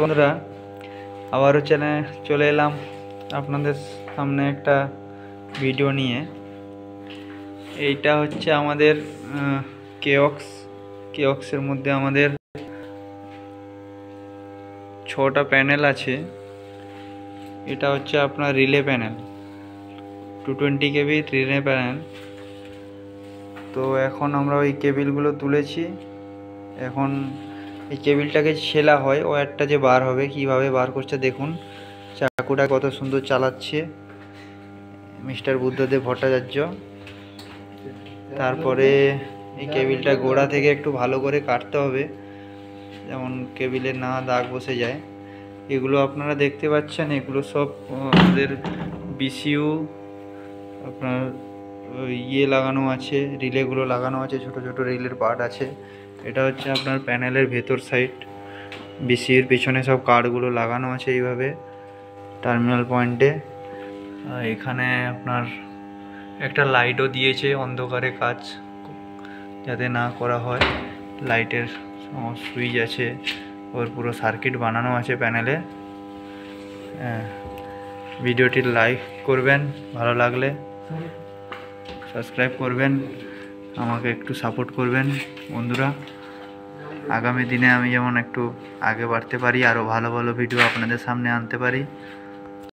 বন্ধুরা, আবারও চলে এলাম আপনাদের সামনে একটা ভিডিও নিয়ে। এইটা হচ্ছে আমাদের কেওক্সের মধ্যে আমাদের 6টা প্যানেল আছে। এটা হচ্ছে আপনার রিলে প্যানেল, 220 কেবি রিলে প্যানেল। তো এখন আমরা ওই কেবিলগুলো তুলেছি। এখন এই কেবিলটাকে ছেলা হয়, ওয়্যারটা যে বার হবে, কিভাবে বার করছে দেখুন। চাকুটা কত সুন্দর চালাচ্ছে মিস্টার বুদ্ধদেব ভট্টাচার্য। তারপরে এই কেবিলটা গোড়া থেকে একটু ভালো করে কাটতে হবে, যেমন কেবিলের না দাগ বসে যায়। এগুলো আপনারা দেখতে পাচ্ছেন, এগুলো সব আমাদের বিসিইউ আপনার লাগানো আছে, রিলেগুলো লাগানো আছে, ছোট ছোট রিলের পার্ট আছে। এটা হচ্ছে আপনার প্যানেলের ভেতর সাইড, বিসিইউর পেছনে সব কার্ডগুলো লাগানো আছে এইভাবে টার্মিনাল পয়েন্টে। এখানে আপনার একটা লাইটও দিয়েছে, অন্ধকারে কাজ যাতে না করা হয়। লাইটের সুইচ আছে, ওর পুরো সার্কিট বানানো আছে প্যানেলে। ভিডিওটি লাইক করবেন, ভালো লাগলে সাবস্ক্রাইব করবেন, আমাকে একটু সাপোর্ট করবেন বন্ধুরা। আগামী দিনে আমি যেমন একটু আগে বাড়তে পারি, আরও ভালো ভালো ভিডিও আপনাদের সামনে আনতে পারি।